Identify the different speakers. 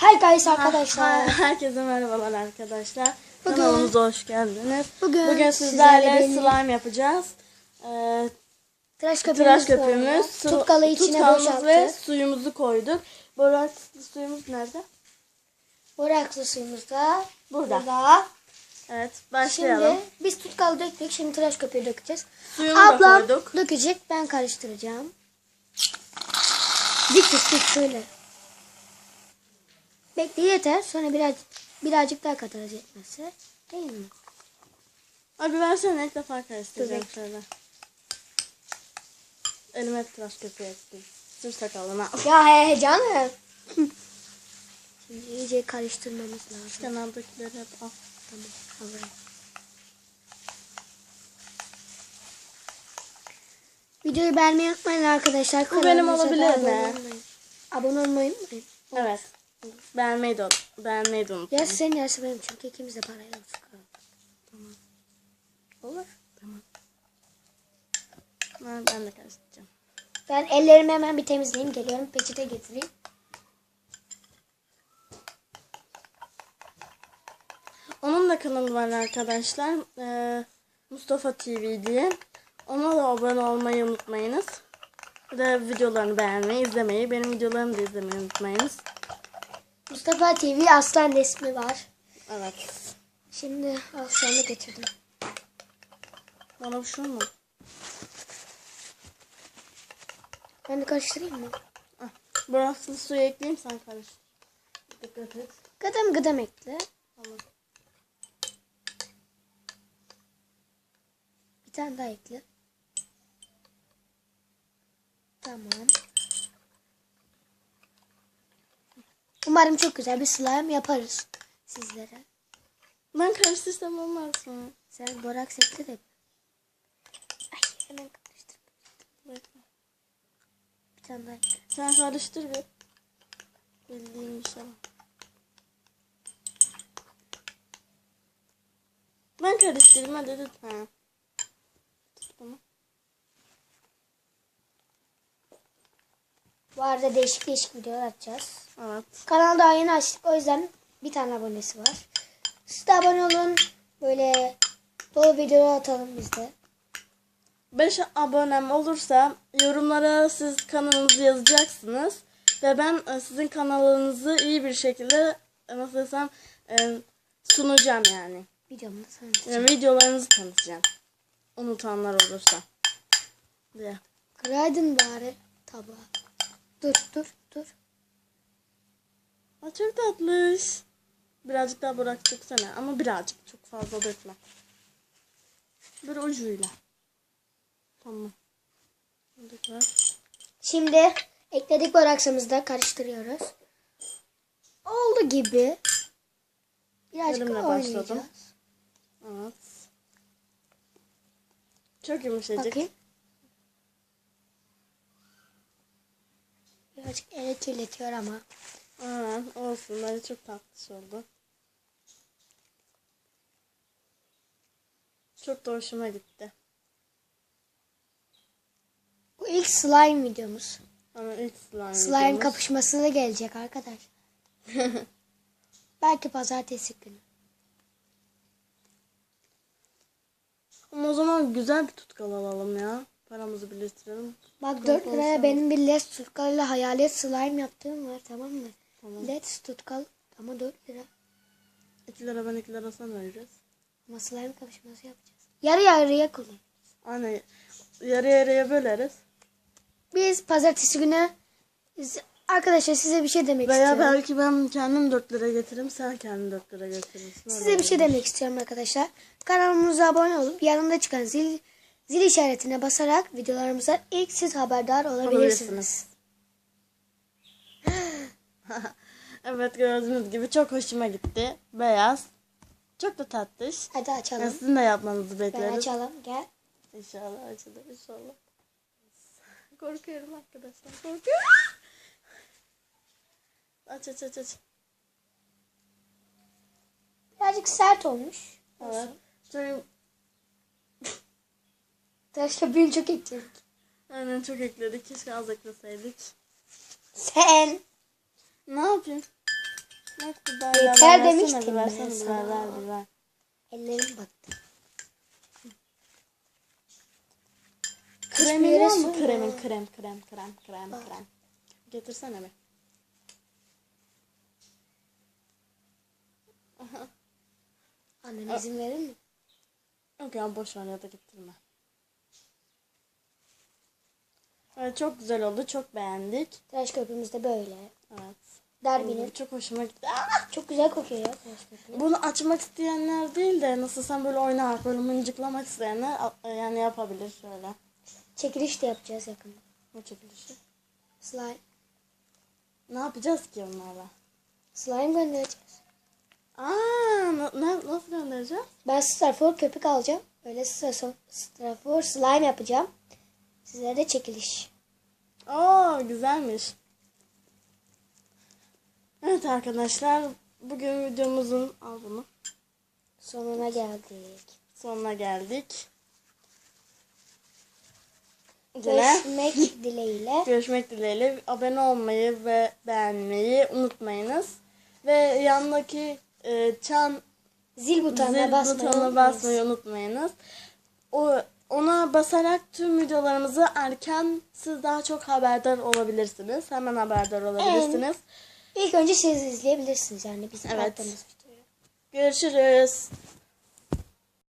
Speaker 1: Hi guys arkadaşlar.
Speaker 2: Herkese merhabalar arkadaşlar.
Speaker 1: Bugün-
Speaker 2: Kanalımıza hoş geldiniz.
Speaker 1: Bugün
Speaker 2: sizlerle slime yapacağız.
Speaker 1: Tıraş
Speaker 2: Tıraş köpüğümüz,
Speaker 1: tutkalı içine
Speaker 2: tutkalımız
Speaker 1: boşalttık.
Speaker 2: ve suyumuzu koyduk. Borakslı suyumuz nerede?
Speaker 1: Borakslı suyumuz da
Speaker 2: Burada. Evet, başlayalım.
Speaker 1: Şimdi biz tutkalı döktük. Şimdi tıraş köpüğü dökeceğiz.
Speaker 2: Suyunu da
Speaker 1: Ablam
Speaker 2: koyduk.
Speaker 1: dökecek. Ben karıştıracağım. Dik şöyle. Bekle yeter. Sonra birazcık daha katarız yetmezse. Değil mi?
Speaker 2: Abi versene, ilk defa karıştıracağım
Speaker 1: Dur,
Speaker 2: şöyle. Elime tıraş köpüğü ettim. Sür sakalına.
Speaker 1: Ya he canım. Şimdi iyice karıştırmamız lazım.
Speaker 2: Kenardakileri hep al.
Speaker 1: Tamam. Alırım. Videoyu beğenmeyi unutmayın arkadaşlar.
Speaker 2: Bu benim
Speaker 1: Kanalımıza da
Speaker 2: olabilir
Speaker 1: abone
Speaker 2: mi?
Speaker 1: olmayı- Abone olmayı unutmayın.
Speaker 2: Evet. Beğenmeyi de unutmayın.
Speaker 1: Ya sen yerse benim çünkü ikimiz de parayla olsun.
Speaker 2: Tamam.
Speaker 1: Olur.
Speaker 2: Tamam. Ben de karıştıracağım.
Speaker 1: Ben ellerimi hemen bir temizleyeyim. Geliyorum. Peçete getireyim.
Speaker 2: Onun da kanalı var arkadaşlar. Mustafa TV diye. Ona da abone olmayı unutmayınız. Bir de videolarını beğenmeyi, izlemeyi, benim videolarımı da izlemeyi unutmayınız.
Speaker 1: Mustafa TV Aslan resmi var.
Speaker 2: Evet.
Speaker 1: Şimdi Aslan'ı getirdim.
Speaker 2: Bana bu şu mu?
Speaker 1: Ben de karıştırayım mı?
Speaker 2: Burası suyu ekleyeyim, sen karıştır. Dikkat et.
Speaker 1: Gıdım ekle.
Speaker 2: Tamam.
Speaker 1: Bir tane daha ekle. Tamam. Umarım çok güzel bir slime yaparız sizlere.
Speaker 2: Ben karıştırsam olmaz mı?
Speaker 1: Sen boraks ekle de. Ay hemen karıştır.
Speaker 2: Bekle.
Speaker 1: Bir tane daha ekle.
Speaker 2: Sen karıştır bir. Bildiğim bir şey var. Ben karıştırayım hadi lütfen. Tut bunu.
Speaker 1: Bu arada değişik videolar atacağız.
Speaker 2: Evet.
Speaker 1: Kanalı daha yeni açtık. O yüzden bir tane abonesi var. Siz de abone olun. Böyle dolu videolar atalım biz de.
Speaker 2: 5 abonem olursa yorumlara siz kanalınızı yazacaksınız. Ve ben sizin kanalınızı iyi bir şekilde nasıl desem sunacağım yani.
Speaker 1: Videomda sana
Speaker 2: Yani videolarınızı tanıtacağım. Unutanlar olursa. Diye.
Speaker 1: kıraydın bari tabağı. Dur.
Speaker 2: Aa, çok tatlış. Birazcık daha bırak döksene. Ama birazcık, çok fazla dökme. Bir ucuyla. Tamam. Döker.
Speaker 1: Şimdi ekledik boraksımızı da karıştırıyoruz. Oldu gibi. Birazcık
Speaker 2: Elimle
Speaker 1: oynayacağız.
Speaker 2: başladım. Evet. Çok yumuşacık.
Speaker 1: Bakayım. Birazcık eli kirletiyor ama.
Speaker 2: Olsun. Böyle çok tatlış oldu. Çok da hoşuma gitti.
Speaker 1: Bu ilk slime videomuz.
Speaker 2: Ama ilk slime
Speaker 1: Slime
Speaker 2: videomuz.
Speaker 1: kapışması da gelecek arkadaş. Belki pazartesi günü.
Speaker 2: Ama o zaman güzel bir tutkal alalım ya. Paramızı birleştirelim.
Speaker 1: Bak 4 liraya benim bir LED tutkalıyla hayalet slime yaptığım var, tamam mı?
Speaker 2: Tamam.
Speaker 1: LED tutkal ama 4 lira.
Speaker 2: 2 lira ben 2 lira sana vereceğiz.
Speaker 1: Ama slime kapışması yapacağız. Yarı yarıya kullan.
Speaker 2: Aynen. Yarı yarıya böleriz.
Speaker 1: Biz pazartesi günü arkadaşlar size bir şey demek
Speaker 2: Veya
Speaker 1: istiyorum.
Speaker 2: belki ben kendim 4 lira getiririm. Sen kendin 4 lira getirirsin.
Speaker 1: Size bir şey demek istiyorum arkadaşlar. Kanalımıza abone olup yanında çıkan zil işaretine basarak videolarımıza ilk siz haberdar olabilirsiniz.
Speaker 2: Evet, gördüğünüz gibi çok hoşuma gitti. Beyaz. Çok da tatlış.
Speaker 1: Hadi
Speaker 2: Yani
Speaker 1: açalım.
Speaker 2: sizin de yapmanızı
Speaker 1: Ben
Speaker 2: bekleriz.
Speaker 1: açalım. Gel.
Speaker 2: İnşallah açılır inşallah. Korkuyorum arkadaşlar. Korkuyorum. Aç.
Speaker 1: Birazcık sert olmuş.
Speaker 2: Evet. Şöyle,
Speaker 1: Tıraş köpüğünü çok ekledik.
Speaker 2: aynen çok ekledik. Keşke az ekleseydik.
Speaker 1: Sen.
Speaker 2: Ne yapayım? Bak biberler.
Speaker 1: Yeter
Speaker 2: Versene,
Speaker 1: demiştim
Speaker 2: bir
Speaker 1: ben
Speaker 2: versene,
Speaker 1: sana.
Speaker 2: biber.
Speaker 1: Ellerim battı.
Speaker 2: Kremini
Speaker 1: yere
Speaker 2: al mı?
Speaker 1: sürme.
Speaker 2: Krem. Getirsene bir.
Speaker 1: Annem izin verir mi?
Speaker 2: Yok ya, boş ver ya da getirme. Evet, çok güzel oldu. Çok beğendik.
Speaker 1: Tıraş köpüğümüz de böyle.
Speaker 2: Evet.
Speaker 1: Derbi'nin.
Speaker 2: Çok hoşuma gitti.
Speaker 1: Çok güzel kokuyor ya tıraş köpüğü.
Speaker 2: Bunu açmak isteyenler değil de nasıl sen böyle oynamak, böyle mıncıklamak isteyenler yani yapabilir şöyle.
Speaker 1: Çekiliş de yapacağız yakında.
Speaker 2: Bu çekilişi.
Speaker 1: Slime.
Speaker 2: Ne yapacağız ki onlarla?
Speaker 1: Slime göndereceğiz.
Speaker 2: Nasıl göndereceğiz?
Speaker 1: Ben strafor köpük alacağım. Böyle strafor slime yapacağım. Sizlere de çekiliş.
Speaker 2: Güzelmiş. Evet arkadaşlar, bugün videomuzun
Speaker 1: Sonuna geldik.
Speaker 2: sonuna geldik.
Speaker 1: Görüşmek dileğiyle.
Speaker 2: Görüşmek dileğiyle. Abone olmayı ve beğenmeyi unutmayınız. Ve yanındaki
Speaker 1: Zil butonuna
Speaker 2: butonuna basmayı unutmayınız. Ona basarak tüm videolarımızı siz daha çok haberdar olabilirsiniz. Hemen haberdar olabilirsiniz.
Speaker 1: İlk önce siz izleyebilirsiniz yani bizim
Speaker 2: Evet.
Speaker 1: attığımız videoyu.
Speaker 2: Görüşürüz.